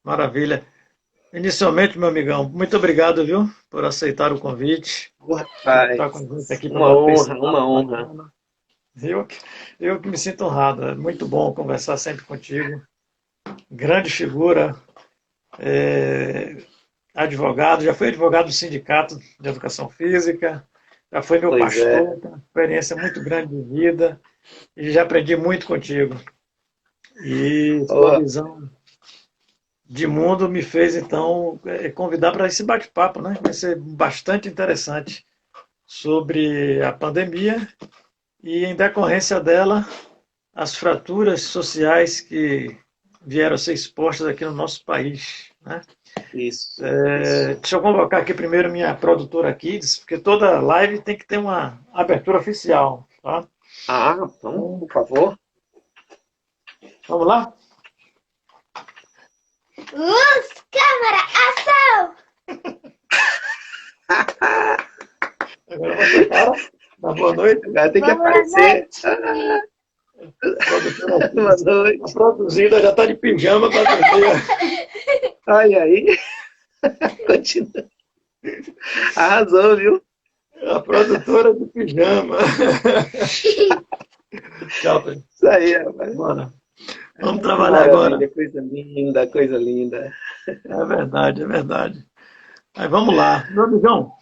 Maravilha. Inicialmente, meu amigão, muito obrigado, viu, por aceitar o convite, Ô, por estar com a rapaz, gente aqui para uma bater esse honra, uma papo honra. bacana. Eu, eu que me sinto honrado, é muito bom conversar sempre contigo. Grande figura, é, advogado, já fui advogado do Sindicato de Educação Física, já foi meu Pois é. pastor, tem uma experiência muito grande de vida e já aprendi muito contigo. E sua Ô, visão de mundo me fez, então, convidar para esse bate-papo, né? Vai ser bastante interessante sobre a pandemia e, em decorrência dela, as fraturas sociais que vieram a ser expostas aqui no nosso país, né? isso, isso. Deixa eu convocar aqui primeiro minha produtora Kids, porque toda live tem que ter uma abertura oficial, tá? Ah, vamos, Então, por favor. vamos lá? Luz, câmera, ação! Agora você para. Dá boa noite. Agora tem que Boa aparecer. noite! A produtora Boa Kids está noite. produzida, já está de pijama para dormir. Ai, aí, continua. Arrasou, viu? A produtora de pijama. Tchau, Pedro. Isso aí, rapaz. Bora. Vamos Ah, que trabalhar agora. maravilha, coisa linda, coisa linda. É verdade, é verdade. Mas vamos lá. Meu amigão,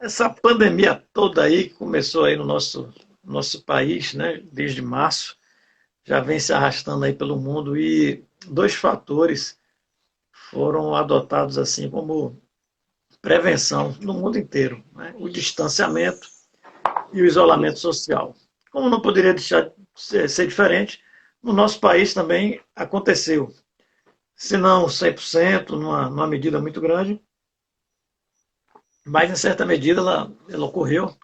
essa pandemia toda aí que começou aí no nosso país, né, desde março, já vem se arrastando aí pelo mundo e dois fatores foram adotados assim como prevenção no mundo inteiro, né? O distanciamento e o isolamento Isso. social. Como não poderia deixar de ser diferente, no nosso país também aconteceu. Se não 100%, numa medida muito grande, mas em certa medida ela ocorreu.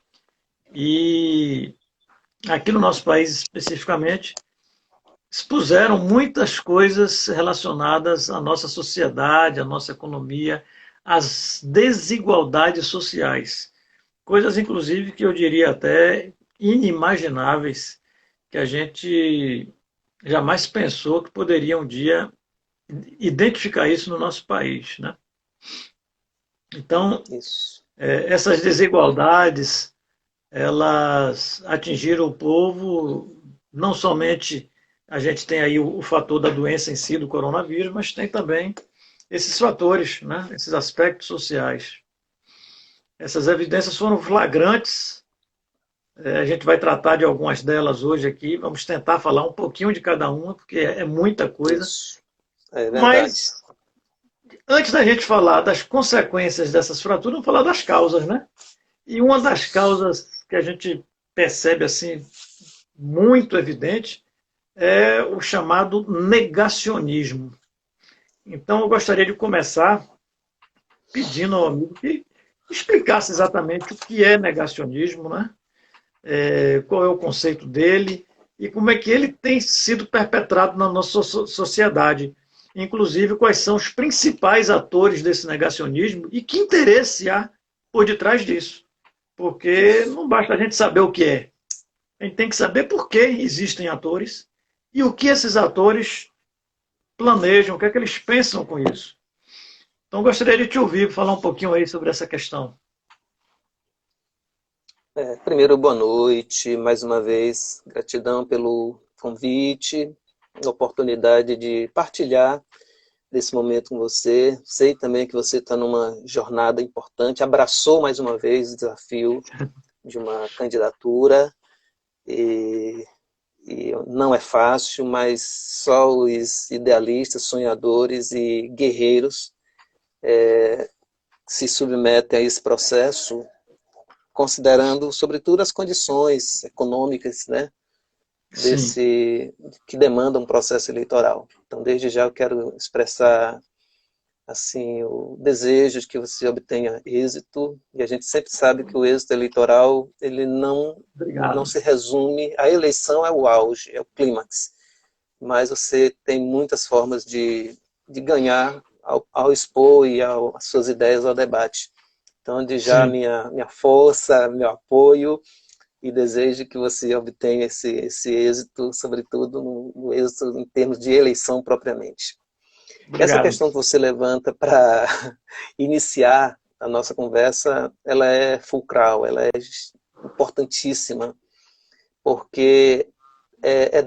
E aqui no nosso país especificamente, expuseram muitas coisas relacionadas à nossa sociedade, à nossa economia, às desigualdades sociais. Coisas, inclusive, que eu diria até inimagináveis, que a gente jamais pensou que poderia um dia identificar isso no nosso país, né? Então, Isso. essas desigualdades, elas atingiram o povo, não somente a gente tem aí o fator da doença em si, do coronavírus, mas tem também esses fatores, né? Esses aspectos sociais. Essas evidências foram flagrantes. A gente vai tratar de algumas delas hoje aqui. Vamos tentar falar um pouquinho de cada uma, porque é muita coisa. Isso. É verdade. Mas antes da gente falar das consequências dessas fraturas, vamos falar das causas, né? E uma das causas que a gente percebe assim muito evidente é o chamado negacionismo. Então, eu gostaria de começar pedindo ao amigo que explicasse exatamente o que é negacionismo, né? Qual é o conceito dele e como é que ele tem sido perpetrado na nossa sociedade. Inclusive, quais são os principais atores desse negacionismo e que interesse há por detrás disso. Porque Isso. não basta a gente saber o que é, a gente tem que saber por que existem atores e o que esses atores planejam, o que é que eles pensam com isso. Então, gostaria de te ouvir, falar um pouquinho aí sobre essa questão. Primeiro, boa noite, mais uma vez, gratidão pelo convite, a oportunidade de partilhar desse momento com você. Sei também que você está numa jornada importante, abraçou mais uma vez o desafio de uma candidatura, e, e não é fácil, mas só os idealistas, sonhadores e guerreiros se submetem a esse processo, considerando, sobretudo, as condições econômicas, né, Sim, desse que demanda um processo eleitoral. Então, desde já eu quero expressar assim o desejo de que você obtenha êxito, e a gente sempre sabe que o êxito eleitoral ele não obrigado. se resume, a eleição é o auge, é o clímax, mas você tem muitas formas de ganhar ao expor e as suas ideias ao debate. Então, de já Sim, minha força, meu apoio, e desejo que você obtenha esse êxito, sobretudo no êxito em termos de eleição propriamente. Essa Obrigado. questão que você levanta para iniciar a nossa conversa, ela é fulcral, ela é importantíssima, porque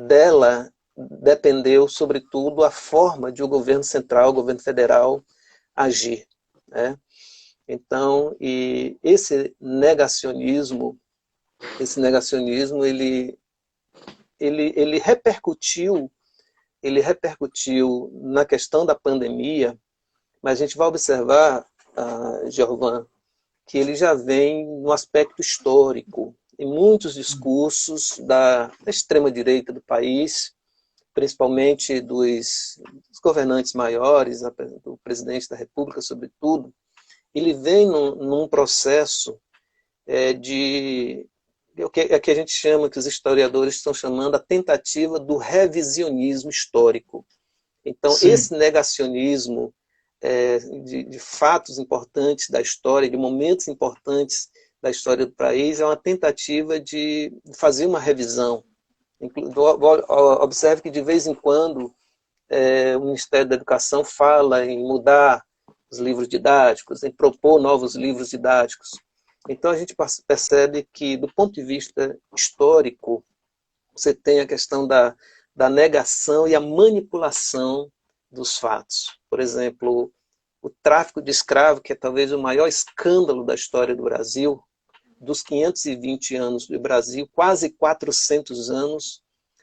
dela dependeu, sobretudo, a forma de o governo central, o governo federal, agir, né? Então, e esse negacionismo, ele repercutiu, na questão da pandemia, mas a gente vai observar, Geovan, que ele já vem no aspecto histórico. Em muitos discursos da extrema-direita do país, principalmente dos governantes maiores, do presidente da República, sobretudo, ele vem num processo de o que a gente chama, que os historiadores estão chamando a tentativa do revisionismo histórico. Então, Sim, esse negacionismo de fatos importantes da história, de momentos importantes da história do país, é uma tentativa de fazer uma revisão. Observe que, de vez em quando, o Ministério da Educação fala em mudar os livros didáticos, em propor novos livros didáticos. Então, a gente percebe que, do ponto de vista histórico, você tem a questão da negação e a manipulação dos fatos. Por exemplo, o tráfico de escravo, que é talvez o maior escândalo da história do Brasil, dos 520 anos do Brasil, quase 400 anos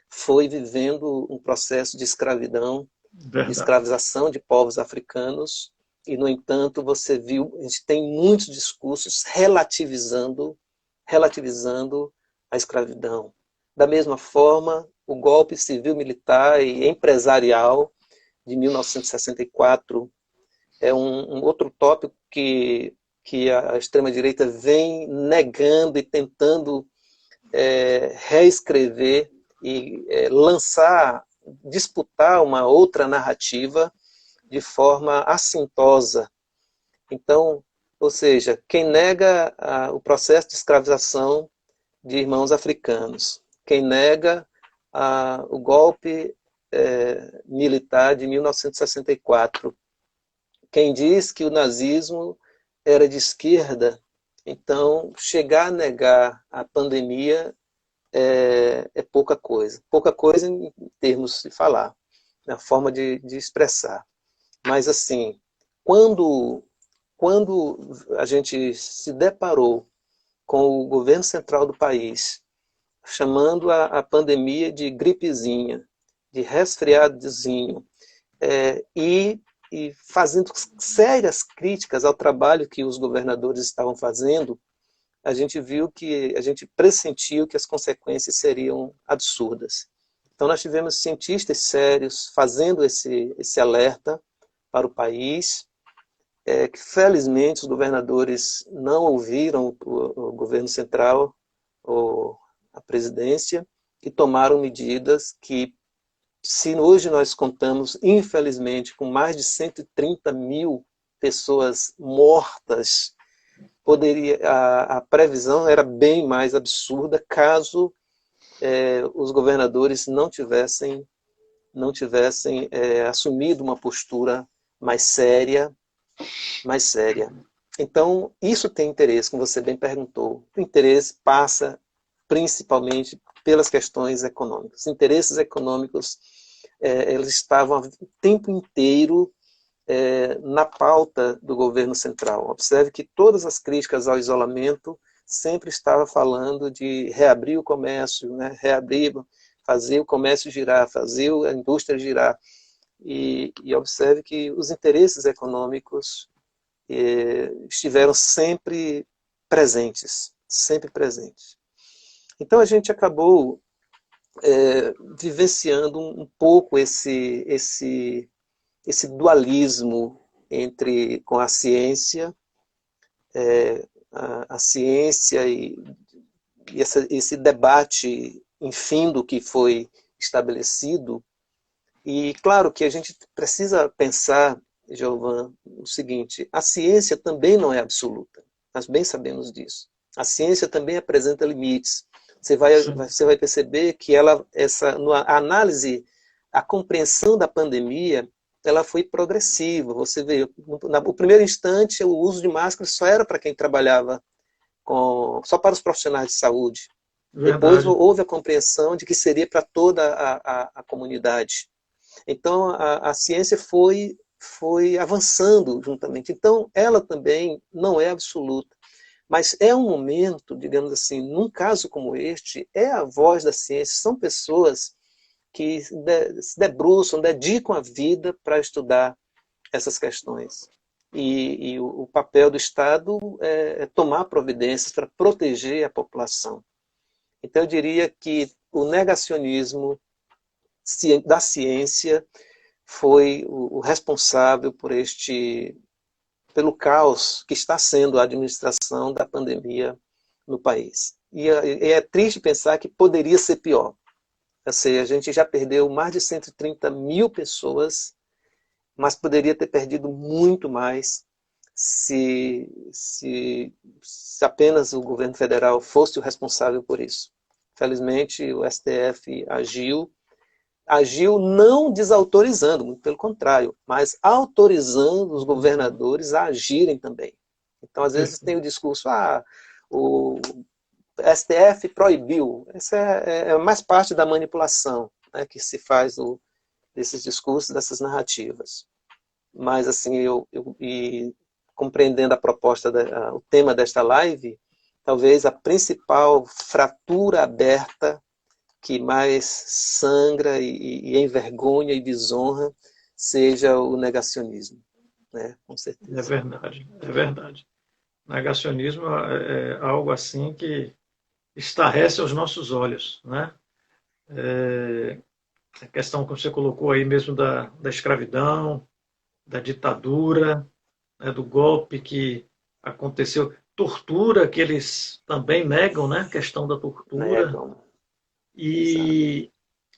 foi vivendo um processo de escravidão, de verdade. escravização de povos africanos, e, no entanto, você viu, a gente tem muitos discursos relativizando a escravidão. Da mesma forma, o golpe civil-militar e empresarial de 1964 é um outro tópico que a extrema-direita vem negando e tentando reescrever e disputar uma outra narrativa de forma assintosa. Então, ou seja, quem nega o processo de escravização de irmãos africanos, quem nega o golpe militar de 1964, quem diz que o nazismo era de esquerda, então chegar a negar a pandemia é pouca coisa. Pouca coisa em termos de falar, na forma de expressar. Mas, assim, quando a gente se deparou com o governo central do país chamando a pandemia de gripezinha, de resfriadozinho, e fazendo sérias críticas ao trabalho que os governadores estavam fazendo, a gente pressentiu que as consequências seriam absurdas. Então, nós tivemos cientistas sérios fazendo esse alerta para o país, que felizmente os governadores não ouviram o governo central ou a presidência e tomaram medidas que, se hoje nós contamos, infelizmente, com mais de 130 mil pessoas mortas, a previsão era bem mais absurda caso os governadores não tivessem assumido uma postura mais séria. Então, isso tem interesse, como você bem perguntou. O interesse passa principalmente pelas questões econômicas. Os interesses econômicos, eles estavam o tempo inteiro na pauta do governo central. Observe que todas as críticas ao isolamento sempre estavam falando de reabrir o comércio, né? Fazer o comércio girar, fazer a indústria girar. E observe que os interesses econômicos estiveram sempre presentes, sempre presentes. Então a gente acabou vivenciando um pouco esse dualismo com a ciência, a ciência e esse debate infindo que foi estabelecido. E claro que a gente precisa pensar, Giovan, o seguinte: a ciência também não é absoluta, nós bem sabemos disso. A ciência também apresenta limites. Você vai perceber que a análise, a compreensão da pandemia, ela foi progressiva. Você vê, no primeiro instante, o uso de máscara só era para quem trabalhava só para os profissionais de saúde. Depois Verdade. houve a compreensão de que seria para toda a comunidade. Então, a ciência foi avançando juntamente. Então, ela também não é absoluta. Mas é um momento, digamos assim, num caso como este, é a voz da ciência, são pessoas que se debruçam, dedicam a vida para estudar essas questões. E o papel do Estado é tomar providências para proteger a população. Então, eu diria que o negacionismo da ciência foi o responsável pelo caos que está sendo a administração da pandemia no país. E é triste pensar que poderia ser pior. Ou seja, a gente já perdeu mais de 130 mil pessoas, mas poderia ter perdido muito mais se apenas o governo federal fosse o responsável por isso. Felizmente, o STF agiu não desautorizando, muito pelo contrário, mas autorizando os governadores a agirem também. Então, às vezes tem o discurso, o STF proibiu. Essa é mais parte da manipulação, né, que se faz desses discursos, dessas narrativas. Mas, assim, e compreendendo a proposta, o tema desta live, talvez a principal fratura aberta que mais sangra e envergonha e desonra seja o negacionismo, né? Com certeza. É verdade, é verdade. Negacionismo é algo assim que estarrece aos nossos olhos, né? A questão que você colocou aí mesmo da escravidão, da ditadura, né, do golpe que aconteceu, tortura que eles também negam, né? A questão da tortura. Negam. Exato. E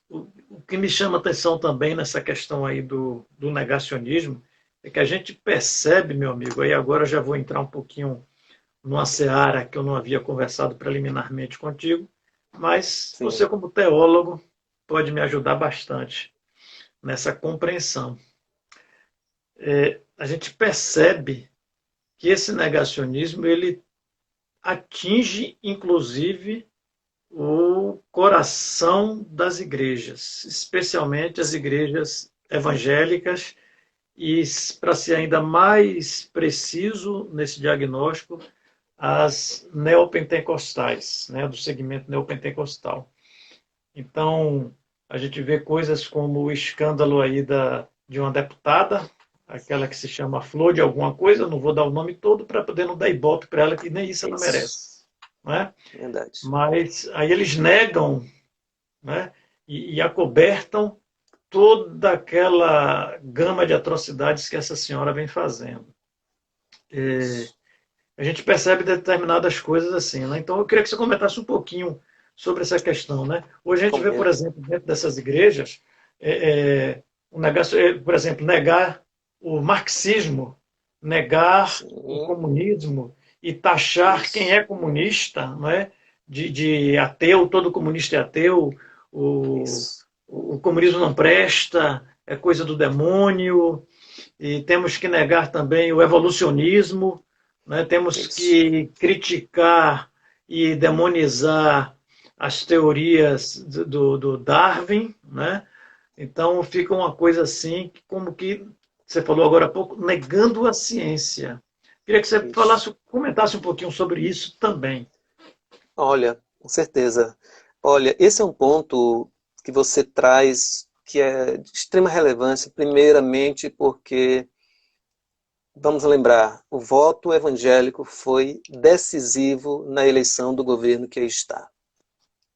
o que me chama atenção também nessa questão aí do negacionismo é que a gente percebe, meu amigo, aí agora já vou entrar um pouquinho numa seara que eu não havia conversado preliminarmente contigo, mas você, Sim. como teólogo, pode me ajudar bastante nessa compreensão. A gente percebe que esse negacionismo ele atinge, inclusive, o coração das igrejas, especialmente as igrejas evangélicas, e, para ser ainda mais preciso nesse diagnóstico, as neopentecostais, né, do segmento neopentecostal. Então, a gente vê coisas como o escândalo aí de uma deputada, aquela que se chama Flor de alguma coisa, não vou dar o nome todo para poder não dar ibope para ela, que nem isso ela merece. Isso. Não é? Verdade. Mas aí eles negam, né, e acobertam toda aquela gama de atrocidades que essa senhora vem fazendo. A gente percebe determinadas coisas assim, né? Então eu queria que você comentasse um pouquinho sobre essa questão, né? Hoje a gente vê, por Comento. exemplo, dentro dessas igrejas, o negócio, por exemplo, negar o marxismo, negar o Sim. comunismo e taxar quem Isso. é comunista, não é? De ateu, todo comunista é ateu, o, Isso. o comunismo não presta, é coisa do demônio, e temos que negar também o evolucionismo, né? Temos Isso. que criticar e demonizar as teorias do Darwin, né? Então fica uma coisa assim, como que você falou agora há pouco, negando a ciência. Queria que você Isso. comentasse um pouquinho sobre isso também. Olha, com certeza. Olha, esse é um ponto que você traz que é de extrema relevância, primeiramente porque, vamos lembrar, o voto evangélico foi decisivo na eleição do governo que aí está.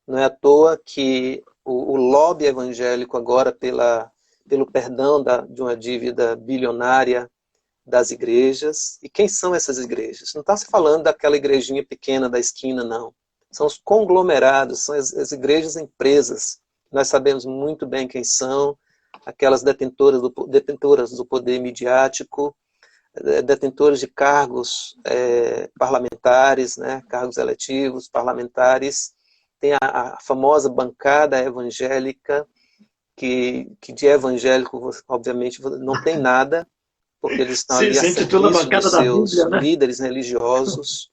Não é à toa que o lobby evangélico agora pelo perdão de uma dívida bilionária das igrejas. E quem são essas igrejas? Não está se falando daquela igrejinha pequena da esquina, não. São os conglomerados, são as igrejas empresas. Nós sabemos muito bem quem são, aquelas detentoras do poder midiático, detentores de cargos parlamentares, né, cargos eletivos, parlamentares. Tem a famosa bancada evangélica, que de evangélico, obviamente, não tem nada, porque eles estão ali a Se intitula a serviço bancada dos da seus Bíblia, né? líderes religiosos,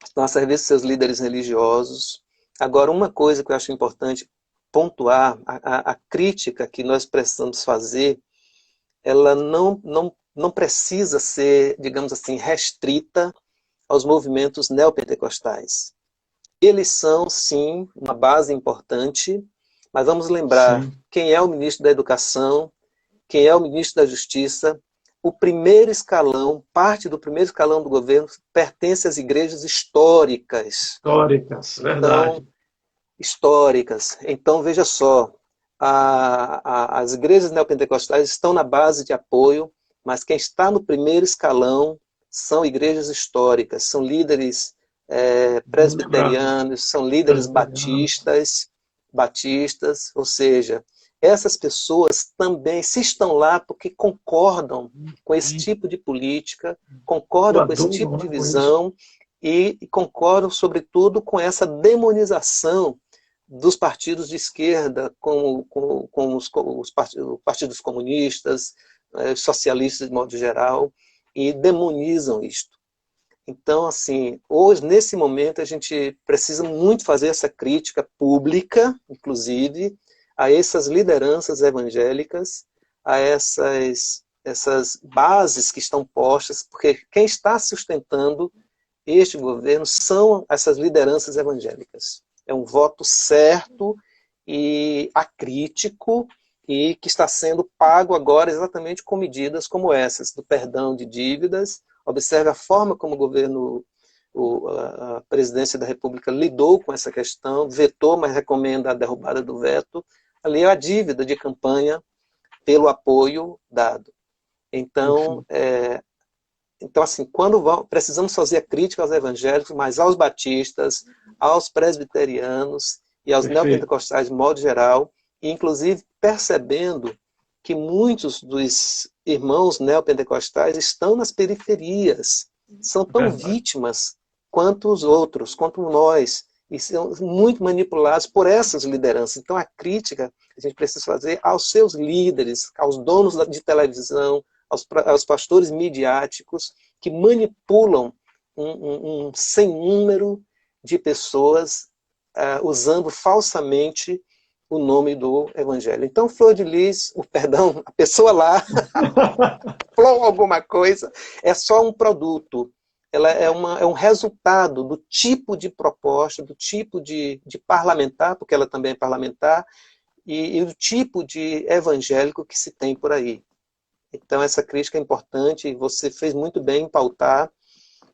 estão a serviço dos seus líderes religiosos. Agora, uma coisa que eu acho importante pontuar, a crítica que nós precisamos fazer, ela não precisa ser, digamos assim, restrita aos movimentos neopentecostais. Eles são, sim, uma base importante, mas vamos lembrar Sim, quem é o ministro da Educação, quem é o ministro da Justiça. O primeiro escalão, parte do primeiro escalão do governo, pertence às igrejas históricas. históricas, Então, verdade. veja só, as igrejas neopentecostais estão na base de apoio, mas quem está no primeiro escalão são igrejas históricas, são líderes Bem lembrado. presbiterianos, são líderes Presbiterianos. batistas, ou seja, essas pessoas também, se estão lá porque concordam com esse Sim, tipo de política, concordam com esse tipo coadulam, de né, com isso. visão e concordam, sobretudo, com essa demonização dos partidos de esquerda, com os partidos comunistas, socialistas de modo geral, e demonizam isto. Então, assim, hoje, nesse momento, a gente precisa muito fazer essa crítica pública, inclusive, a essas lideranças evangélicas, a essas bases que estão postas, porque quem está sustentando este governo são essas lideranças evangélicas. É um voto certo e acrítico e que está sendo pago agora exatamente com medidas como essas, do perdão de dívidas. Observe a forma como o governo, a presidência da República lidou com essa questão, vetou, mas recomenda a derrubada do veto. Ali é a dívida de campanha pelo apoio dado. Então, Perfeito. assim, quando precisamos fazer a crítica aos evangélicos, mas aos batistas, aos presbiterianos e aos Perfeito. neopentecostais de modo geral, e inclusive percebendo que muitos dos irmãos neopentecostais estão nas periferias, são tão Verdade. vítimas quanto os outros, quanto nós, e são muito manipulados por essas lideranças. Então a crítica a gente precisa fazer aos seus líderes, aos donos de televisão, aos pastores midiáticos que manipulam um sem número de pessoas usando falsamente o nome do evangelho. Então, Flor de Lis, perdão, a pessoa lá falou alguma coisa, é só um produto. Ela é um resultado do tipo de proposta, do tipo de parlamentar, porque ela também é parlamentar, e do tipo de evangélico que se tem por aí. Então, essa crítica é importante e você fez muito bem em pautar,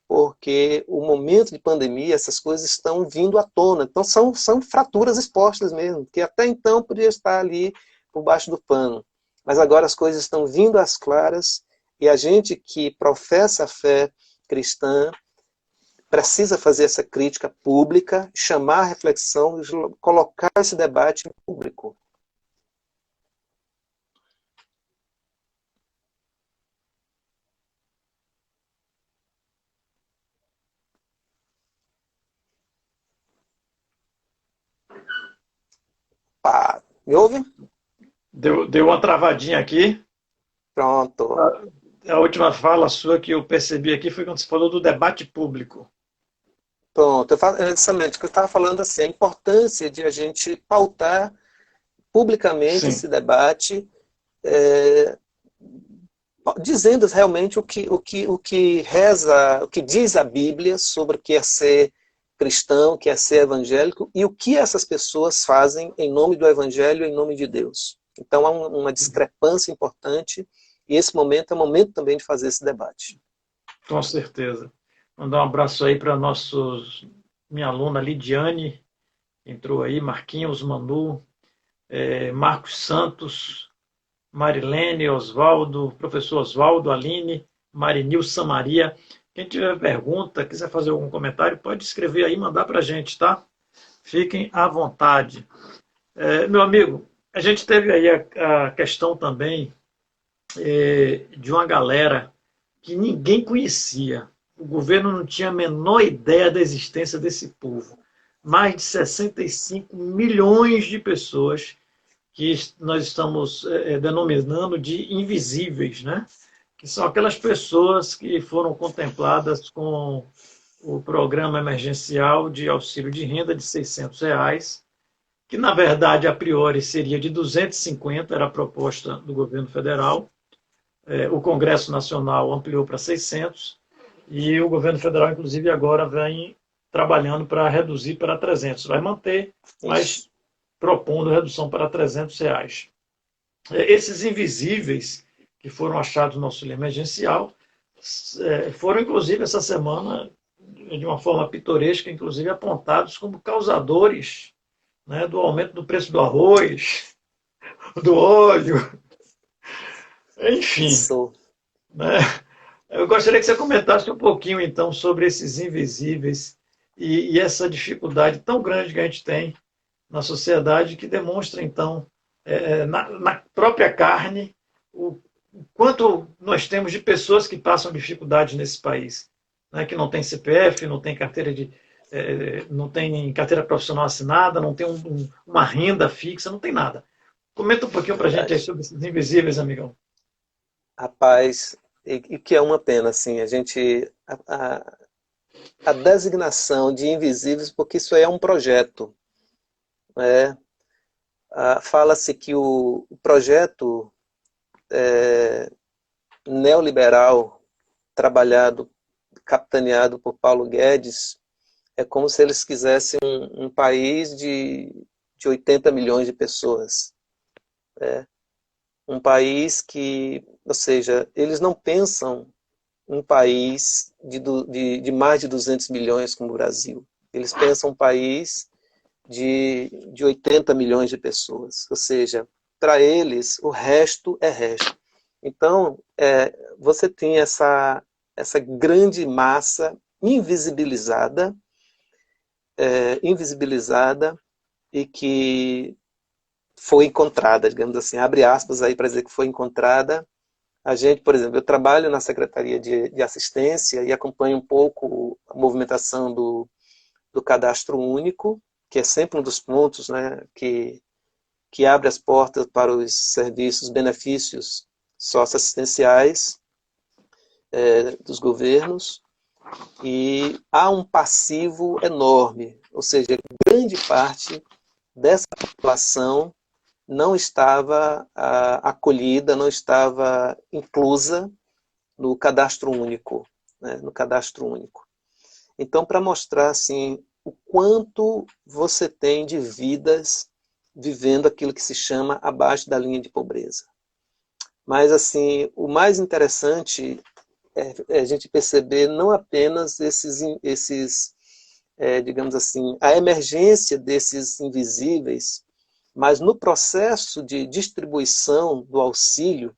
porque o momento de pandemia, essas coisas estão vindo à tona. Então, são fraturas expostas mesmo, que até então podia estar ali por baixo do pano. Mas agora as coisas estão vindo às claras e a gente que professa a fé cristã precisa fazer essa crítica pública, chamar a reflexão e colocar esse debate em público. Me ouve? Deu uma travadinha aqui. Pronto. A última fala sua que eu percebi aqui foi quando você falou do debate público. Pronto, exatamente, o que eu estava falando assim, a importância de a gente pautar publicamente Sim, esse debate, é, dizendo realmente o que reza, o que diz a Bíblia sobre o que é ser cristão, o que é ser evangélico, e o que essas pessoas fazem em nome do Evangelho, em nome de Deus. Então há uma discrepância importante, e esse momento é o momento também de fazer esse debate. com certeza. Mandar um abraço aí para minha aluna Lidiane, entrou aí, Marquinhos, Manu, Marcos Santos, Marilene, Oswaldo, professor Oswaldo, Aline, Marinil Samaria. Quem tiver pergunta, quiser fazer algum comentário, pode escrever aí e mandar para a gente, tá? Fiquem à vontade. Meu amigo, a gente teve aí a questão também de uma galera que ninguém conhecia. O governo não tinha a menor ideia da existência desse povo. mais de 65 milhões de pessoas que nós estamos denominando de invisíveis, né? Que são aquelas pessoas que foram contempladas com o programa emergencial de auxílio de renda de R$ 600, que na verdade a priori seria de 250, era a proposta do governo federal. O Congresso Nacional ampliou para 600 e o governo federal, inclusive, agora vem trabalhando para reduzir para 300. Vai manter, mas propondo redução para R$ 300. Esses invisíveis que foram achados no auxílio emergencial foram, inclusive, essa semana, de uma forma pitoresca, inclusive, apontados como causadores, né, do aumento do preço do arroz, do óleo, enfim. Isso. Né? Eu gostaria que você comentasse um pouquinho, então, sobre esses invisíveis e essa dificuldade tão grande que a gente tem na sociedade, que demonstra, então, na própria carne, o quanto nós temos de pessoas que passam dificuldades nesse país, né? Que não tem CPF, não tem não tem carteira profissional assinada, não tem uma renda fixa, não tem nada. Comenta um pouquinho para a gente aí sobre esses invisíveis, amigão. Rapaz, e que é uma pena, assim, a gente... A designação de invisíveis, porque isso aí é um projeto, né? Fala-se que o projeto neoliberal capitaneado por Paulo Guedes, é como se eles quisessem um país de 80 milhões de pessoas. Um país que, ou seja, eles não pensam um país de mais de 200 milhões como o Brasil. Eles pensam um país de 80 milhões de pessoas. Ou seja, para eles, o resto é resto. Então, você tem essa grande massa invisibilizada e que foi encontrada, digamos assim, abre aspas aí para dizer que foi encontrada. A gente, por exemplo, eu trabalho na Secretaria de Assistência e acompanho um pouco a movimentação do Cadastro Único, que é sempre um dos pontos, né, que abre as portas para os serviços, benefícios socioassistenciais dos governos, e há um passivo enorme, ou seja, grande parte dessa população não estava acolhida, não estava inclusa no Cadastro Único, né, no Cadastro Único. Então, para mostrar assim o quanto você tem de vidas vivendo aquilo que se chama abaixo da linha de pobreza. Mas assim, o mais interessante é a gente perceber não apenas digamos assim, a emergência desses invisíveis, mas no processo de distribuição do auxílio,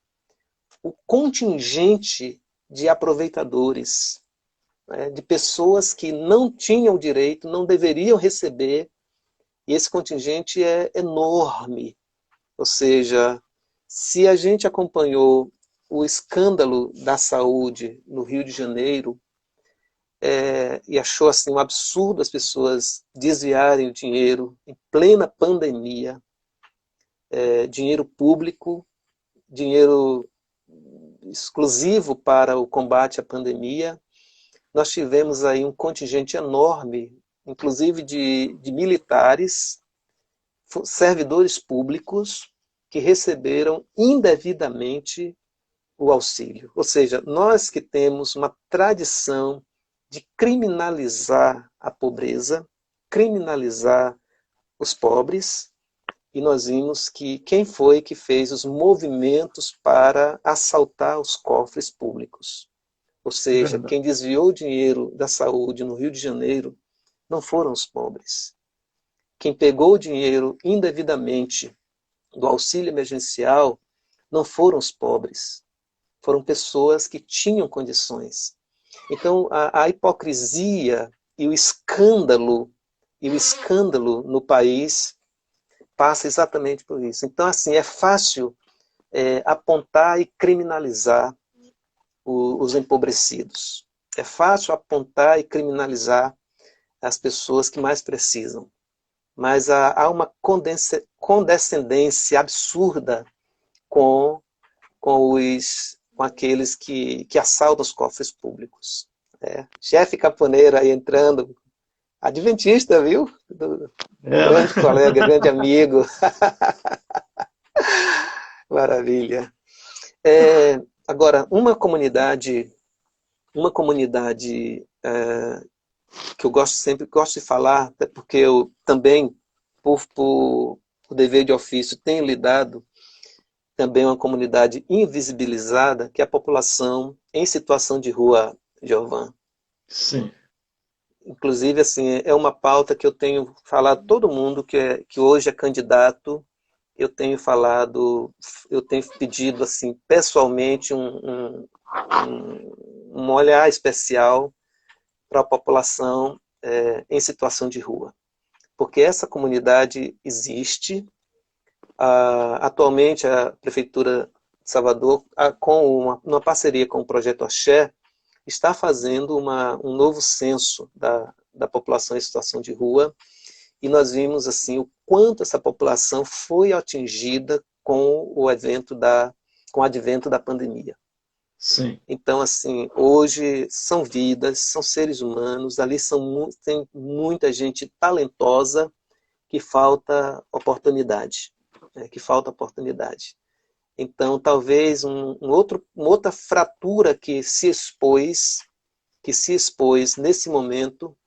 o contingente de aproveitadores, né, de pessoas que não tinham direito, não deveriam receber, e esse contingente é enorme. Ou seja, se a gente acompanhou o escândalo da saúde no Rio de Janeiro, e achou assim um absurdo as pessoas desviarem o dinheiro em plena pandemia, dinheiro público, dinheiro exclusivo para o combate à pandemia. Nós tivemos aí um contingente enorme, inclusive de militares, servidores públicos, que receberam indevidamente o auxílio. Ou seja, nós que temos uma tradição de criminalizar a pobreza, criminalizar os pobres, e nós vimos que quem foi que fez os movimentos para assaltar os cofres públicos. Ou seja, quem desviou o dinheiro da saúde no Rio de Janeiro não foram os pobres. Quem pegou o dinheiro indevidamente do auxílio emergencial não foram os pobres. Foram pessoas que tinham condições. Então, a hipocrisia e o escândalo no país passa exatamente por isso. Então, assim, é fácil apontar e criminalizar os empobrecidos. É fácil apontar e criminalizar as pessoas que mais precisam. Mas há uma condescendência absurda com aqueles que assaltam os cofres públicos. Chefe caponeiro aí entrando, adventista, viu? Grande colega, grande amigo. Maravilha. Agora, uma comunidade que eu sempre gosto de falar, até porque eu também, por dever de ofício, tenho lidado também uma comunidade invisibilizada, que é a população em situação de rua, Giovan. Sim. Inclusive, assim, é uma pauta que eu tenho falado a todo mundo que hoje é candidato. Eu tenho pedido assim, pessoalmente um olhar especial para a população em situação de rua. Porque essa comunidade existe. Atualmente, a Prefeitura de Salvador, com uma parceria com o Projeto Axé, está fazendo um novo censo da população em situação de rua, e nós vimos assim, o quanto essa população foi atingida com o advento da pandemia. Sim. Então, assim, hoje são vidas, são seres humanos, ali tem muita gente talentosa que falta oportunidade. Então, talvez uma outra fratura que se expôs nesse momento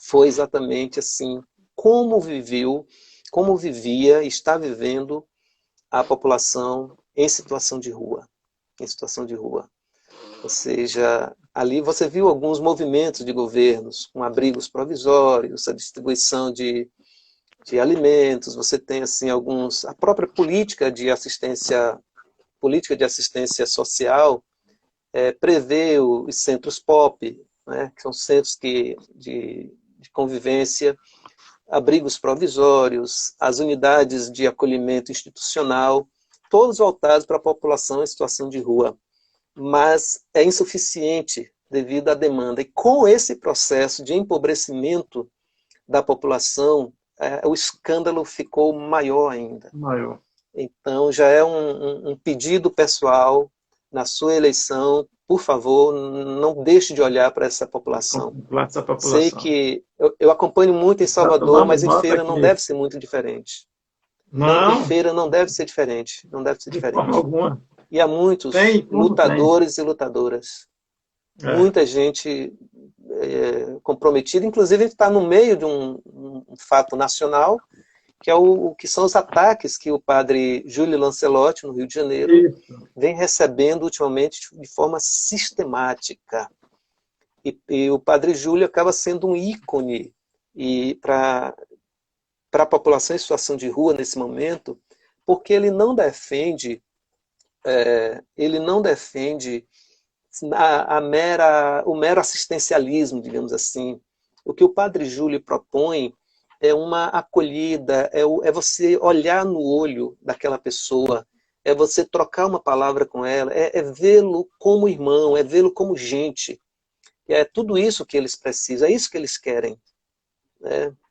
foi exatamente assim, como vivia, está vivendo a população em situação de rua. Ou seja, ali você viu alguns movimentos de governos com abrigos provisórios, a distribuição de alimentos, você tem assim a própria política de assistência social prevê os centros POP, né, que são centros de convivência, abrigos provisórios, as unidades de acolhimento institucional, todos voltados para a população em situação de rua. Mas é insuficiente devido à demanda. E com esse processo de empobrecimento da população, o escândalo ficou maior ainda. Maior. Então, já é um pedido pessoal na sua eleição, por favor, não deixe de olhar para essa população. Sei que eu acompanho muito em Salvador, mas em Feira não deve ser muito diferente. Não. Em Feira não deve ser diferente. Não deve ser De diferente. forma alguma. E há muitos lutadores e lutadoras. Muita gente comprometida. Inclusive, a gente está no meio de um fato nacional, que é que são os ataques que o padre Júlio Lancelotti, no Rio de Janeiro, vem recebendo ultimamente de forma sistemática. E o padre Júlio acaba sendo um ícone para a população em situação de rua nesse momento, porque ele não defende o mero assistencialismo, digamos assim. O que o padre Júlio propõe é uma acolhida, é você olhar no olho daquela pessoa, é você trocar uma palavra com ela, é vê-lo como irmão, é vê-lo como gente. É tudo isso que eles precisam, é isso que eles querem.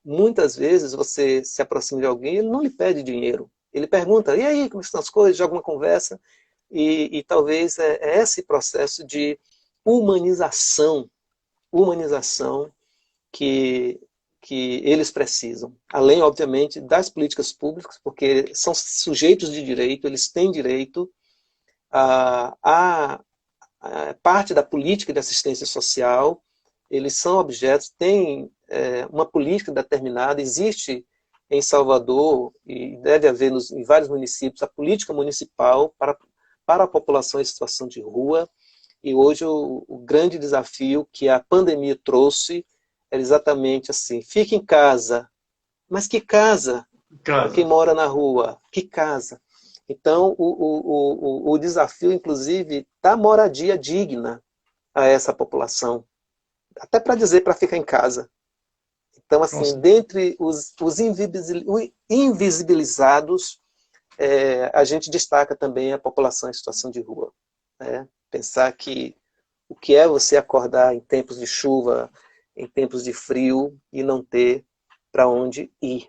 Muitas vezes você se aproxima de alguém, ele não lhe pede dinheiro. Ele pergunta, e aí, como estão as coisas? Joga uma conversa. E talvez é esse processo de humanização que eles precisam. Além, obviamente, das políticas públicas, porque são sujeitos de direito, eles têm direito a parte da política de assistência social, eles são objetos, têm uma política determinada, existe em Salvador, e deve haver em vários municípios, a política municipal para a população em situação de rua, e hoje o grande desafio que a pandemia trouxe é exatamente assim, fique em casa, mas que casa? Para quem mora na rua, que casa? Então, o desafio, inclusive, da moradia digna a essa população, até para dizer para ficar em casa. Então, assim, dentre os invisibilizados, a gente destaca também a população em situação de rua. Pensar que o que é você acordar em tempos de chuva, em tempos de frio e não ter para onde ir.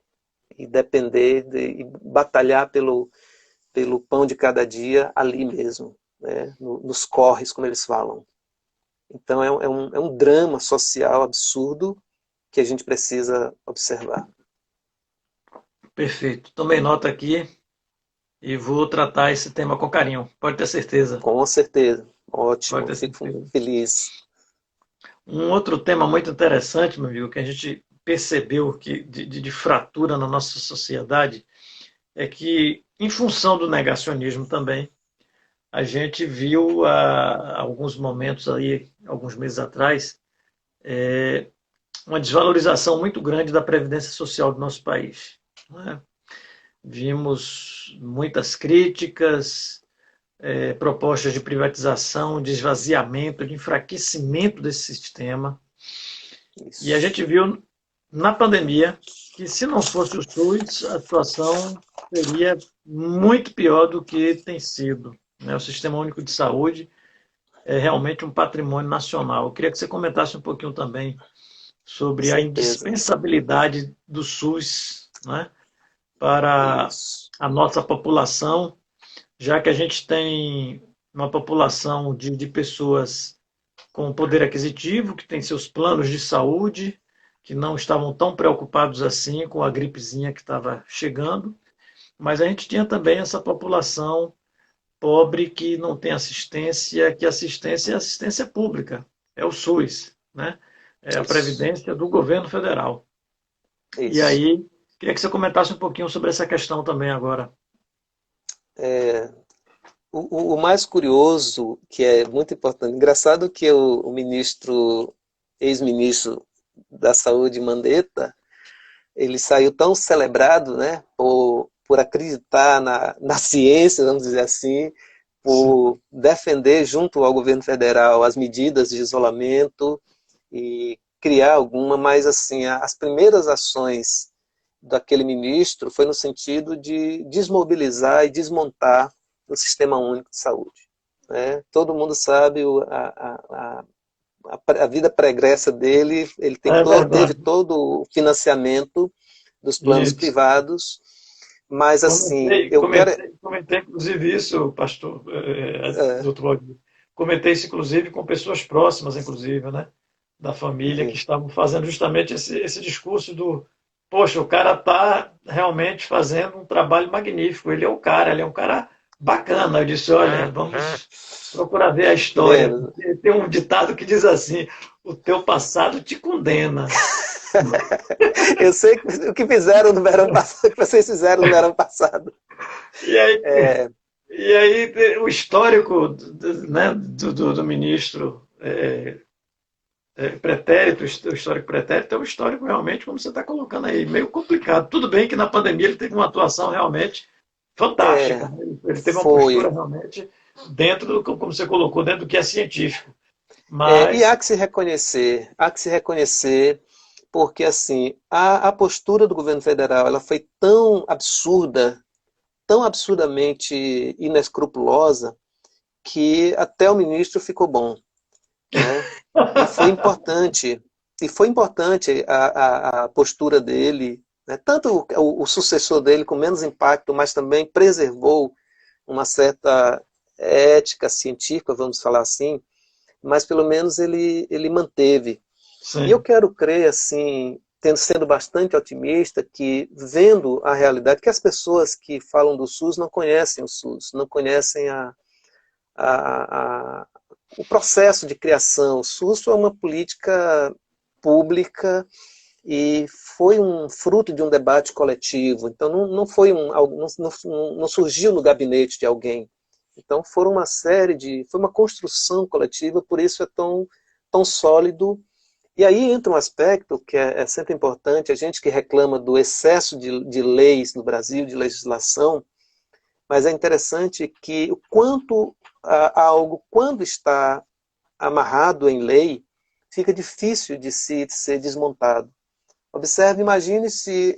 E depender e batalhar pelo pão de cada dia ali mesmo, né? Nos corres, como eles falam. Então é um drama social absurdo que a gente precisa observar. Perfeito. Tomei nota aqui e vou tratar esse tema com carinho. Pode ter certeza. Com certeza. Pode Ótimo, ter fico certeza. feliz. Um outro tema muito interessante, meu amigo, que a gente percebeu que de fratura na nossa sociedade é que, em função do negacionismo também, a gente viu há alguns momentos aí, alguns meses atrás, uma desvalorização muito grande da previdência social do nosso país. Né? Vimos muitas críticas, propostas de privatização, de esvaziamento, de enfraquecimento desse sistema. Isso. E a gente viu na pandemia que, se não fosse o SUS, a situação seria muito pior do que tem sido. Né? O Sistema Único de Saúde é realmente um patrimônio nacional. Eu queria que você comentasse um pouquinho também Com sobre a certeza. indispensabilidade do SUS, né, para Isso. a nossa população, já que a gente tem uma população de pessoas com poder aquisitivo, que tem seus planos de saúde, que não estavam tão preocupados assim com a gripezinha que estava chegando, mas a gente tinha também essa população pobre que não tem assistência, que assistência é assistência pública, é o SUS, né? É a Isso. Previdência do governo federal. E Isso. aí, queria que você comentasse um pouquinho sobre essa questão também agora. O mais curioso, que é muito importante, engraçado que o ministro, ex-ministro da Saúde, Mandetta, ele saiu tão celebrado, né, por acreditar na ciência, vamos dizer assim, Sim. por defender junto ao governo federal as medidas de isolamento e criar alguma, mas assim, as primeiras ações daquele ministro foi no sentido de desmobilizar e desmontar o Sistema Único de Saúde. Né? Todo mundo sabe a vida pregressa dele, ele É teve verdade. todo o financiamento dos planos Isso. privados, mas assim, Comentei, eu quero... comentei, comentei inclusive isso, pastor, É, doutor Valdir. Comentei isso, inclusive, com pessoas próximas, inclusive, né, da família, que sim. estavam fazendo justamente esse discurso do, poxa, o cara está realmente fazendo um trabalho magnífico, ele é o cara, ele é um cara bacana. Eu disse, olha, vamos procurar ver a história, Vendo? porque tem um ditado que diz assim, o teu passado te condena. Eu sei o que fizeram no verão passado, o que vocês fizeram no verão passado. E aí, É, e aí o histórico, né, do ministro pretérito, o histórico pretérito, é um histórico realmente, como você está colocando aí, meio complicado. Tudo bem que na pandemia ele teve uma atuação realmente fantástica. é, Né? Ele teve uma postura foi. realmente dentro do, como você colocou, dentro do que é científico. E Mas, há que se reconhecer, porque assim, a postura do governo federal, ela foi tão absurda, tão absurdamente inescrupulosa, que até o ministro ficou bom, né? E foi importante a postura dele, né? Tanto o sucessor dele com menos impacto, mas também preservou uma certa ética científica, vamos falar assim, mas pelo menos ele manteve. E eu sim, quero crer, assim, sendo bastante otimista, que vendo a realidade, que as pessoas que falam do SUS não conhecem o SUS, não conhecem a, o processo de criação. O SUS foi uma política pública e foi um fruto de um debate coletivo. Então não foi não surgiu no gabinete de alguém. Então foi uma construção coletiva, por isso é tão sólido. E aí entra um aspecto que é sempre importante, a gente que reclama do excesso de leis no Brasil, de legislação, mas é interessante que o quanto algo, quando está amarrado em lei, fica difícil de ser desmontado. Observe, imagine se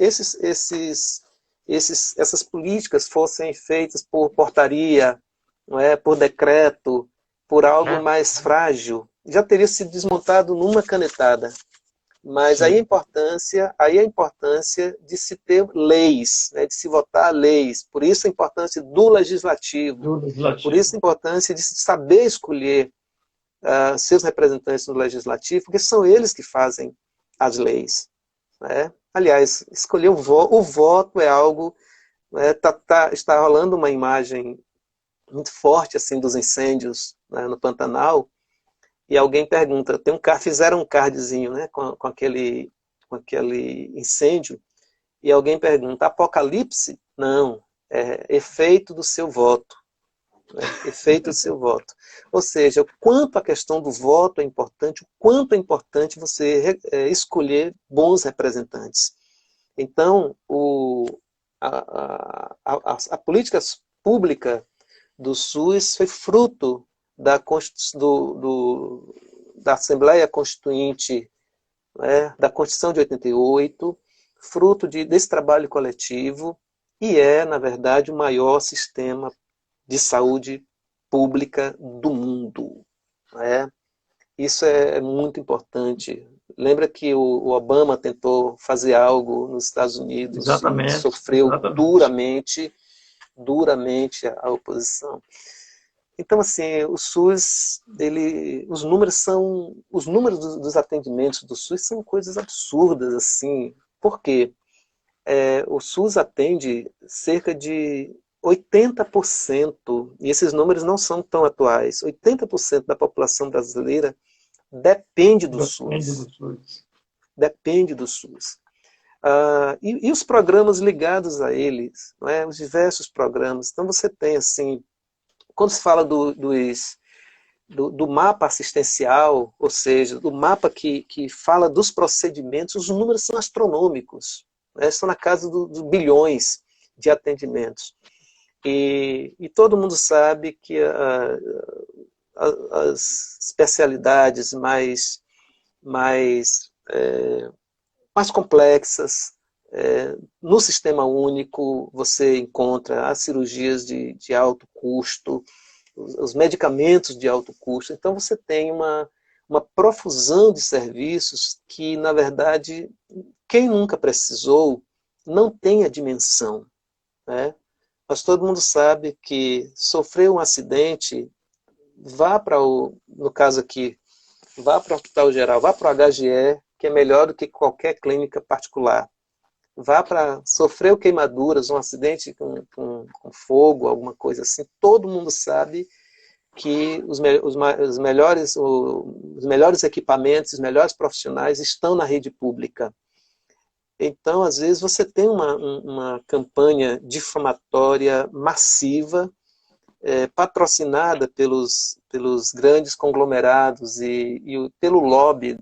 essas políticas fossem feitas por portaria, não é, por decreto, por algo mais frágil, já teria sido desmontado numa canetada. Mas Sim. aí a importância de se ter leis, né, de se votar leis. Por isso a importância do legislativo. Do Por isso legislativo. a importância de se saber escolher seus representantes no legislativo, porque são eles que fazem as leis. Né? Aliás, escolher o voto é algo... Né, está rolando uma imagem muito forte assim dos incêndios, né, no Pantanal, e alguém pergunta, fizeram um cardzinho, né, com aquele incêndio, e alguém pergunta, apocalipse? Não, é efeito do seu voto. Né, efeito do seu voto. Ou seja, o quanto a questão do voto é importante, o quanto é importante você escolher bons representantes. Então, a política pública do SUS foi fruto da Assembleia Constituinte, né, da Constituição de 88, fruto desse trabalho coletivo, e é, na verdade, o maior sistema de saúde pública do mundo. Né? Isso é muito importante. Lembra que o Obama tentou fazer algo nos Estados Unidos e Exatamente, sofreu exatamente. duramente a oposição. Então, assim, o SUS, os números dos atendimentos do SUS são coisas absurdas, assim. Por quê? O SUS atende cerca de 80%, e esses números não são tão atuais, 80% da população brasileira depende do Depende do SUS. SUS. Depende do SUS. E os programas ligados a eles, não é? Os diversos programas. Então você tem, assim, quando se fala do mapa assistencial, ou seja, do mapa que fala dos procedimentos, os números são astronômicos, né? Estão na casa dos bilhões de atendimentos. E todo mundo sabe que as especialidades mais, mais complexas, no sistema único você encontra as cirurgias de alto custo, os medicamentos de alto custo. Então você tem uma profusão de serviços que, na verdade, quem nunca precisou não tem a dimensão. Né? Mas todo mundo sabe que sofreu um acidente, no caso aqui, vá para o Hospital Geral, vá para o HGE, que é melhor do que qualquer clínica particular. Vá para sofreu queimaduras, um acidente com fogo, alguma coisa assim. Todo mundo sabe que os melhores equipamentos, os melhores profissionais estão na rede pública. Então, às vezes, você tem uma campanha difamatória massiva, patrocinada pelos grandes conglomerados e pelo lobby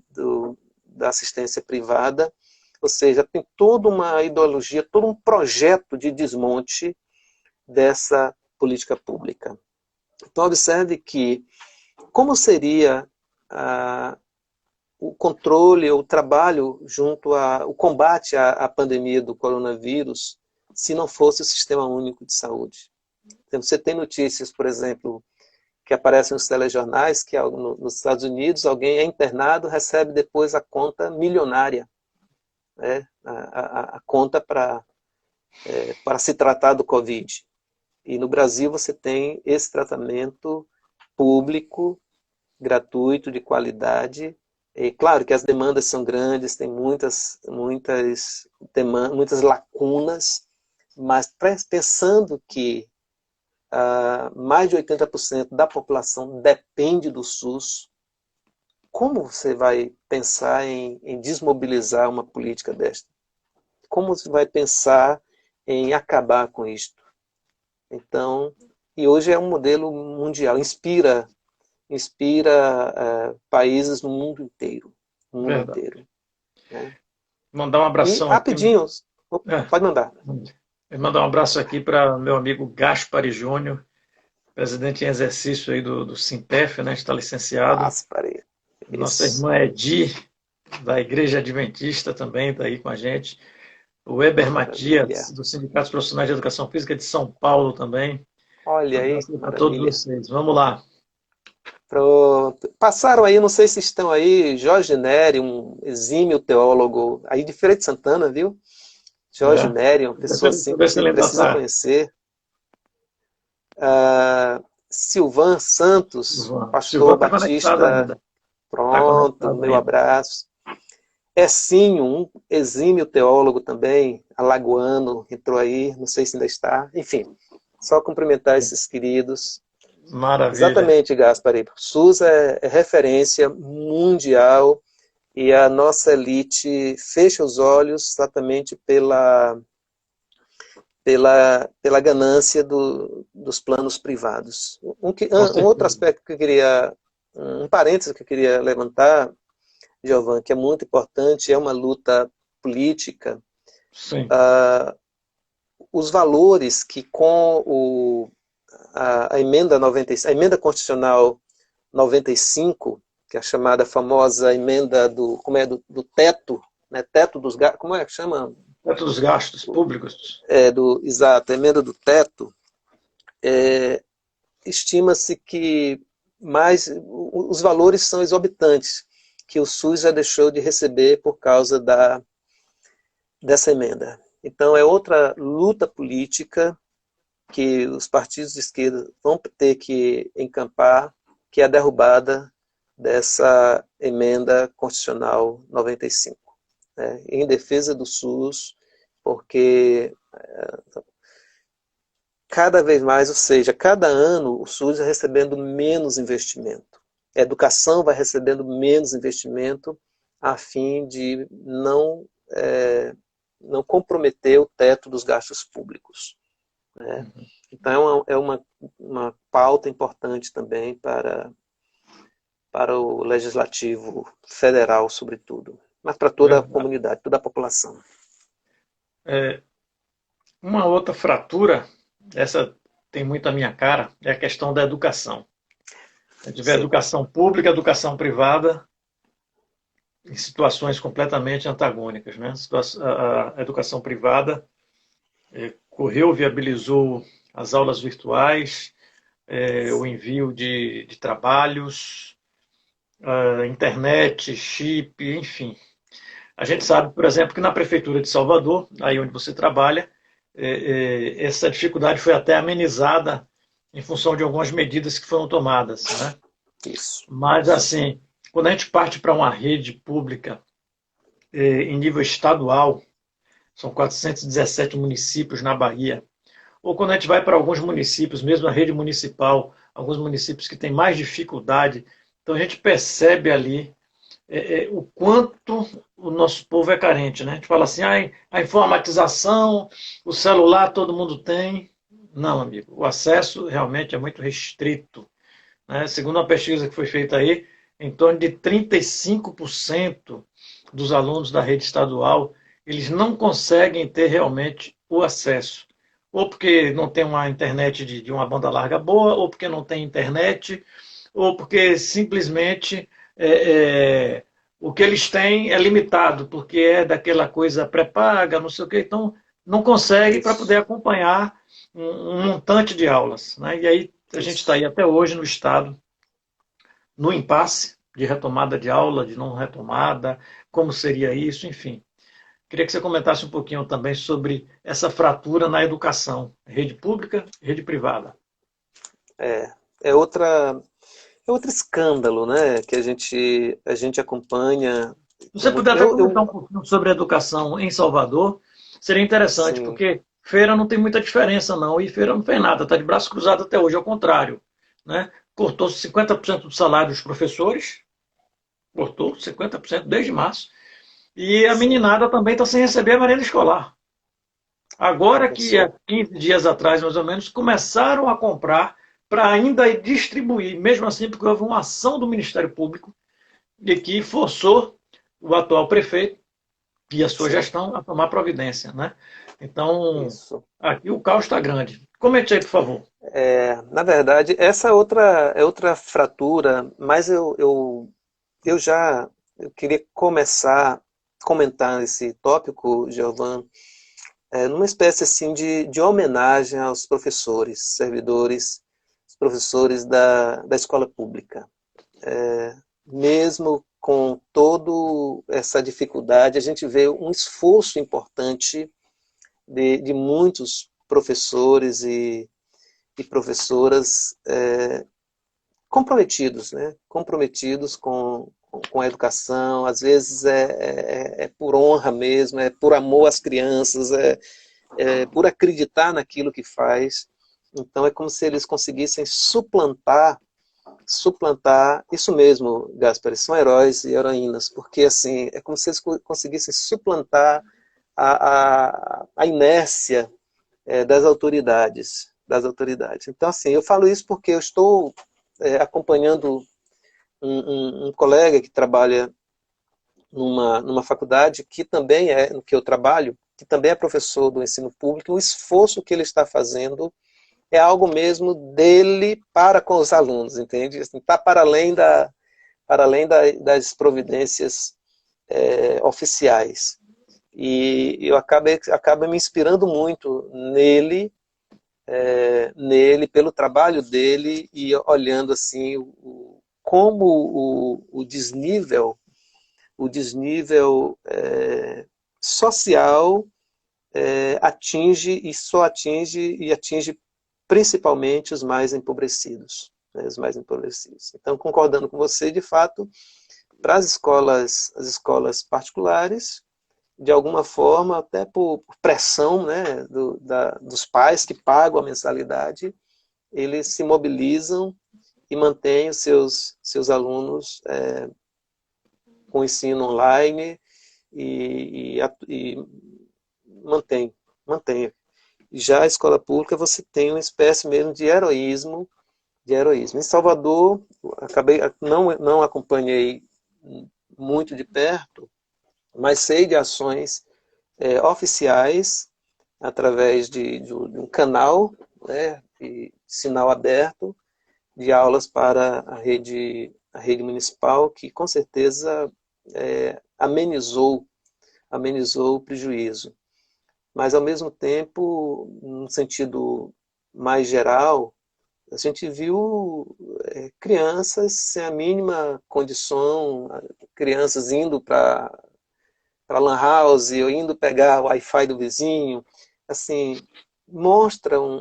da assistência privada, ou seja, tem toda uma ideologia, todo um projeto de desmonte dessa política pública. Então, observe que como seria o controle, o trabalho junto ao combate à pandemia do coronavírus se não fosse o Sistema Único de Saúde. Então, você tem notícias, por exemplo, que aparecem nos telejornais, que nos Estados Unidos alguém é internado, recebe depois a conta milionária, né? a conta para se tratar do Covid. E no Brasil você tem esse tratamento público, gratuito, de qualidade. E claro que as demandas são grandes, tem muitas lacunas, mas pensando que mais de 80% da população depende do SUS, como você vai pensar em desmobilizar uma política desta? Como você vai pensar em acabar com isto? Então, e hoje é um modelo mundial, inspira países no mundo inteiro. No mundo Verdade. inteiro, né? Mandar um E abração aqui. rapidinho, É, pode mandar. eu mandar um abraço aqui para meu amigo Gaspari Júnior, presidente em exercício aí do Sintef, né? Está licenciado. Asparei. Nossa Isso. irmã Edi, da Igreja Adventista, também está aí com a gente. O Weber Maravilha. Matias, do Sindicato dos Profissionais de Educação Física de São Paulo também. Um Olha aí, abraço para todos maravilha. vocês. Vamos lá. Pronto. Passaram aí, não sei se estão aí, Jorge Neri, um exímio teólogo, aí de Feira de Santana, viu? Jorge É. Neri, uma pessoa Deixa assim eu que ver se você ele ainda precisa está. conhecer. Silvan Santos, Silvão pastor está conectado batista, ainda. Está pronto, conectado meu ainda. abraço. Essinho, um exímio teólogo também, alagoano, entrou aí, não sei se ainda está. Enfim, só cumprimentar esses queridos. Maravilha. Exatamente, Gaspari. SUS é referência mundial e a nossa elite fecha os olhos exatamente pela ganância dos planos privados. Com Um outro certeza. aspecto que eu queria, um parênteses que eu queria levantar, Giovan, que é muito importante, é uma luta política. Sim. Os valores que com a emenda 95, a emenda constitucional 95, que é a chamada famosa emenda do teto, né, teto dos gastos, como é que chama? Teto dos gastos públicos. Exato, a emenda do teto, estima-se que os valores são exorbitantes, que o SUS já deixou de receber por causa dessa emenda. Então é outra luta política que os partidos de esquerda vão ter que encampar, que é a derrubada dessa emenda constitucional 95, né, em defesa do SUS, porque cada vez mais, ou seja, cada ano o SUS vai recebendo menos investimento. A educação vai recebendo menos investimento a fim de não comprometer o teto dos gastos públicos, né? Então é uma pauta importante também para o legislativo federal, sobretudo, mas para toda a Verdade. comunidade, toda a população. É, uma outra fratura, essa tem muito a minha cara, é a questão da educação. Se tiver Sim, educação pública, educação privada, em situações completamente antagônicas, né? A educação privada correu, viabilizou as aulas virtuais, o envio de trabalhos, internet, chip, enfim. A gente sabe, por exemplo, que na Prefeitura de Salvador, aí onde você trabalha, essa dificuldade foi até amenizada em função de algumas medidas que foram tomadas, né? isso. Mas, assim, quando a gente parte para uma rede pública em nível estadual, são 417 municípios na Bahia, ou quando a gente vai para alguns municípios, mesmo a rede municipal, alguns municípios que têm mais dificuldade, então a gente percebe ali o quanto o nosso povo é carente, né? A gente fala assim, a informatização, o celular todo mundo tem. Não, amigo, o acesso realmente é muito restrito, né? Segundo uma pesquisa que foi feita aí, em torno de 35% dos alunos da rede estadual, eles não conseguem ter realmente o acesso. Ou porque não tem uma internet de uma banda larga boa, ou porque não tem internet, ou porque simplesmente o que eles têm é limitado, porque é daquela coisa pré-paga, não sei o quê, então não consegue para poder Isso, acompanhar um montante de aulas, né? E aí a gente está isso. aí até hoje no Estado, no impasse de retomada de aula, de não retomada, como seria isso, enfim. Queria que você comentasse um pouquinho também sobre essa fratura na educação, rede pública, rede privada. É, é outra, é outro escândalo, né, que a gente acompanha. Se você puder até comentar Eu um pouquinho sobre a educação em Salvador, seria interessante, sim, porque Feira não tem muita diferença, não, e Feira não fez nada, está de braço cruzado até hoje, ao contrário. Né? Cortou 50% do salário dos professores, cortou 50% desde março, e a sim, meninada também está sem receber a merenda escolar. já Agora que há pensou? 15 dias atrás, mais ou menos, começaram a comprar para ainda distribuir, mesmo assim, porque houve uma ação do Ministério Público de que forçou o atual prefeito e a sua Sim, gestão a tomar providência, né? Então, isso. aqui o caos está grande. Comente aí, por favor. Na verdade, essa é outra fratura, mas eu queria começar a comentar esse tópico, Giovan, numa espécie assim de homenagem aos professores, servidores, os professores da escola pública. mesmo com toda essa dificuldade, a gente vê um esforço importante de muitos professores e professoras comprometidos, né? Comprometidos com a educação, às vezes é por honra mesmo, é por amor às crianças, por acreditar naquilo que faz. Então é como se eles conseguissem suplantar isso mesmo, Gaspar, são heróis e heroínas, porque assim, é como se eles conseguissem suplantar a inércia das autoridades. Então, assim, eu falo isso porque eu estou acompanhando um colega que trabalha numa faculdade que também no que eu trabalho, que também é professor do ensino público, o esforço que ele está fazendo é algo mesmo dele para com os alunos, entende? Está para além das providências oficiais. E eu acabo me inspirando muito nele, pelo trabalho dele, e olhando assim como o desnível social atinge e atinge principalmente os mais empobrecidos, né, os mais empobrecidos. Então, concordando com você, de fato, para as escolas particulares, de alguma forma, até por pressão, né, dos pais que pagam a mensalidade, eles se mobilizam e mantêm os seus alunos com ensino online e mantém. Já a escola pública, você tem uma espécie mesmo de heroísmo. Em Salvador, não acompanhei muito de perto, mas sei de ações oficiais através de um canal, né, de sinal aberto, de aulas para a rede municipal, que com certeza amenizou o prejuízo. Mas, ao mesmo tempo, num sentido mais geral, a gente viu crianças sem a mínima condição, crianças indo para lan house, ou indo pegar o Wi-Fi do vizinho, assim,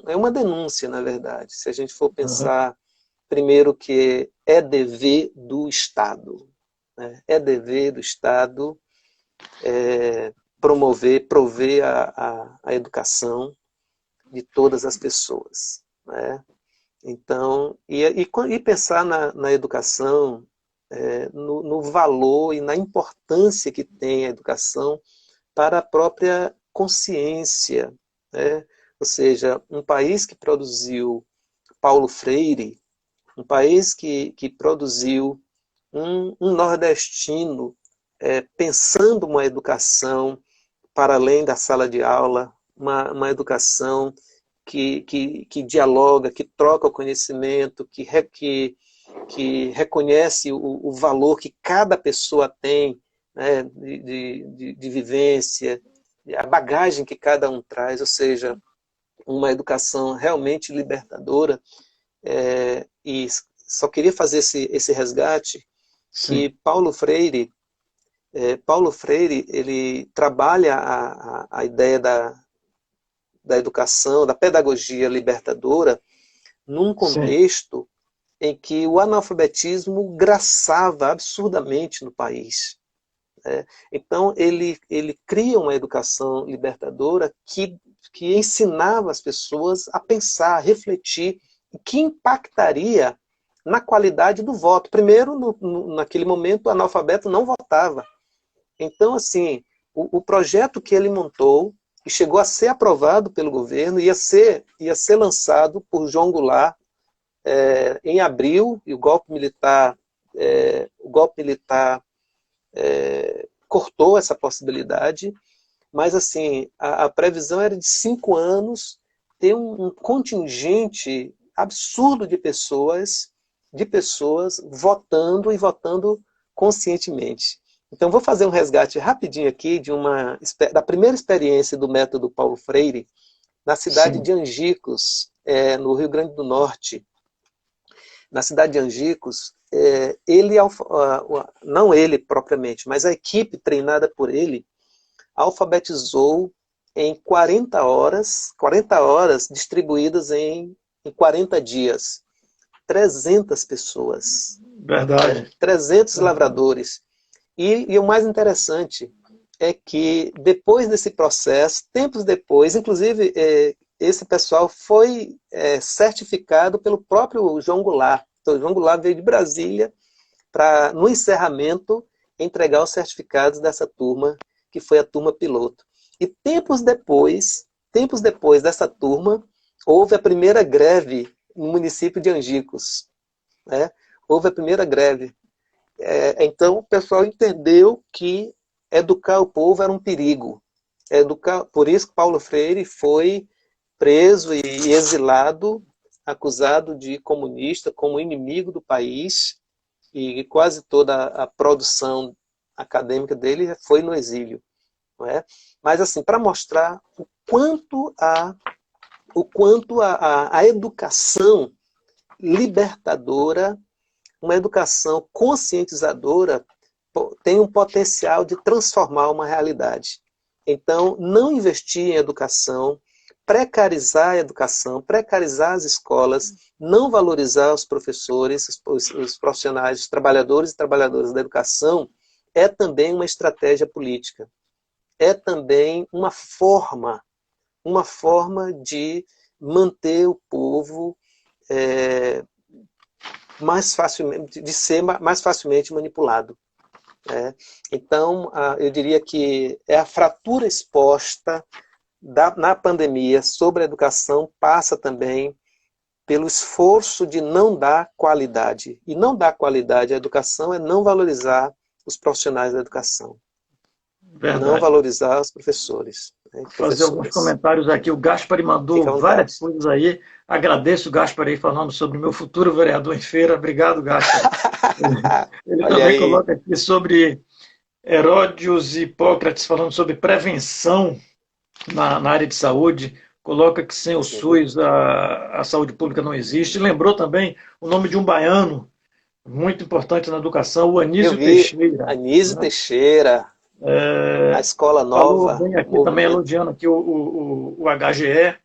é uma denúncia, na verdade, se a gente for pensar, primeiro, que é dever do Estado, né? É dever do Estado prover a educação de todas as pessoas, né? Então, e pensar na educação, no valor e na importância que tem a educação para a própria consciência, né? Ou seja, um país que produziu Paulo Freire, um país que produziu um nordestino pensando uma educação para além da sala de aula, uma educação que dialoga, que troca o conhecimento, que reconhece o valor que cada pessoa tem, né, de vivência, a bagagem que cada um traz, ou seja, uma educação realmente libertadora. E só queria fazer esse resgate, que Sim. Paulo Freire, ele trabalha a ideia da educação, da pedagogia libertadora, num Sim. contexto em que o analfabetismo graçava absurdamente no país. Né? Então, ele cria uma educação libertadora que ensinava as pessoas a pensar, a refletir, que impactaria na qualidade do voto. Primeiro, naquele momento, o analfabeto não votava. Então, assim, o projeto que ele montou, e chegou a ser aprovado pelo governo, ia ser lançado por João Goulart em abril, e o golpe militar cortou essa possibilidade, mas assim, a previsão era de 5 anos ter um contingente absurdo de pessoas votando e votando conscientemente. Então, vou fazer um resgate rapidinho aqui da primeira experiência do método Paulo Freire na cidade Sim. de Angicos, no Rio Grande do Norte. na cidade de Angicos, ele, não ele propriamente, mas a equipe treinada por ele, alfabetizou em 40 horas distribuídas em 40 dias. 300 pessoas. Verdade. 300 lavradores. E o mais interessante é que depois desse processo, tempos depois, inclusive esse pessoal foi certificado pelo próprio João Goulart. Então, o João Goulart veio de Brasília para, no encerramento, entregar os certificados dessa turma, que foi a turma piloto. E tempos depois dessa turma, houve a primeira greve no município de Angicos. Né? Houve a primeira greve. Então, o pessoal entendeu que educar o povo era um perigo. Por isso que Paulo Freire foi preso e exilado, acusado de comunista, como inimigo do país, e quase toda a produção acadêmica dele foi no exílio. Não é? Mas, assim, para mostrar o quanto a educação libertadora, uma educação conscientizadora, tem um potencial de transformar uma realidade. Então, não investir em educação, precarizar a educação, precarizar as escolas, não valorizar os professores, os profissionais, os trabalhadores e trabalhadoras da educação, é também uma estratégia política. É também uma forma de manter o povo de ser mais facilmente manipulado. Então, eu diria que a fratura exposta na pandemia sobre a educação passa também pelo esforço de não dar qualidade. E não dar qualidade à educação é não valorizar os profissionais da educação. Verdade. Não valorizar os professores. Vou fazer alguns comentários aqui. O Gaspari mandou várias coisas aí. Agradeço o Gaspari aí falando sobre o meu futuro vereador em feira. Obrigado, Gaspari. Ele também aí coloca aqui sobre Heródios e Hipócrates, falando sobre prevenção na área de saúde. Coloca que sem o SUS a saúde pública não existe. Lembrou também o nome de um baiano muito importante na educação, o Anísio Teixeira. Anísio Teixeira. A escola nova. Falou bem aqui também, elogiando aqui o HGE.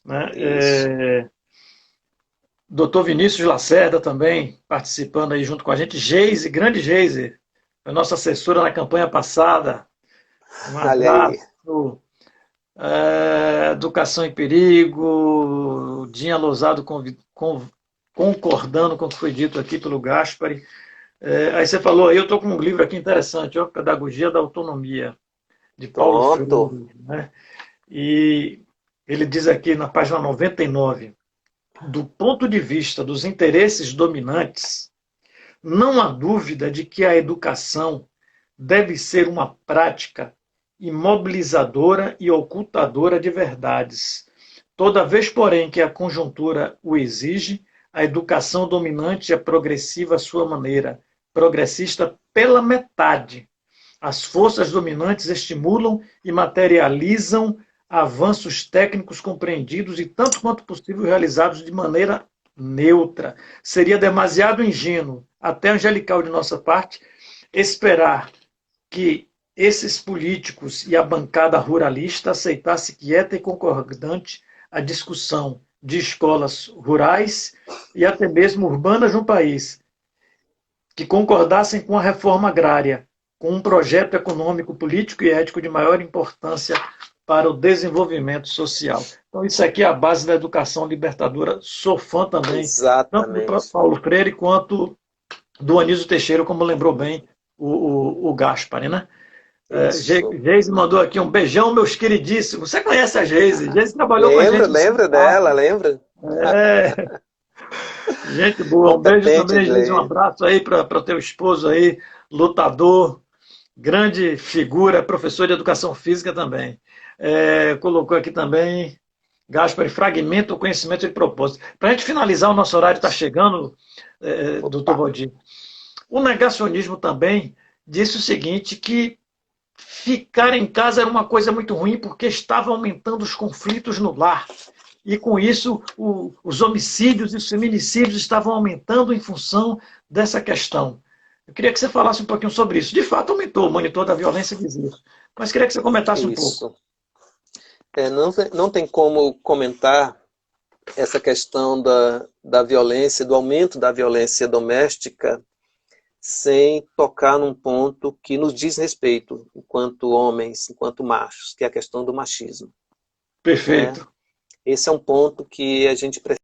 Né? Doutor Vinícius Lacerda também participando aí junto com a gente. Geise, grande Geise, a nossa assessora na campanha passada. Um abraço. Educação em Perigo, Dinha Lousado concordando com o que foi dito aqui pelo Gaspari. Aí você falou, eu estou com um livro aqui interessante, ó, Pedagogia da Autonomia, de Paulo Freire, né? E ele diz aqui na página 99, do ponto de vista dos interesses dominantes, não há dúvida de que a educação deve ser uma prática imobilizadora e ocultadora de verdades. Toda vez, porém, que a conjuntura o exige, a educação dominante é progressiva à sua maneira, progressista pela metade. As forças dominantes estimulam e materializam avanços técnicos compreendidos e, tanto quanto possível, realizados de maneira neutra. Seria demasiado ingênuo, até angelical de nossa parte, esperar que esses políticos e a bancada ruralista aceitassem quieta e concordante a discussão de escolas rurais e até mesmo urbanas no país, que concordassem com a reforma agrária, com um projeto econômico, político e ético de maior importância para o desenvolvimento social. Então, isso aqui é a base da educação libertadora. Sou fã também, exatamente, tanto do Paulo Freire quanto do Anísio Teixeira, como lembrou bem o Gaspari, né? Geise mandou aqui um beijão, meus queridíssimos. Você conhece a Geise? Geise trabalhou com a gente. Lembro dela, lembro. Gente boa. Um beijo também, Geise. Um abraço aí para o teu esposo aí, lutador, grande figura, professor de educação física também. Colocou aqui também, Gaspari, fragmenta o conhecimento de propósito. Para a gente finalizar, o nosso horário está chegando, doutor Valdir. O negacionismo também disse o seguinte, que ficar em casa era uma coisa muito ruim porque estava aumentando os conflitos no lar. e com isso os homicídios e os feminicídios estavam aumentando em função dessa questão. Eu queria que você falasse um pouquinho sobre isso. De fato, aumentou, o monitor da violência diz isso. Mas queria que você comentasse um pouco. Isso. Não tem como comentar essa questão da violência, do aumento da violência doméstica, sem tocar num ponto que nos diz respeito, enquanto homens, enquanto machos, que é a questão do machismo. Perfeito. Esse é um ponto que a gente precisa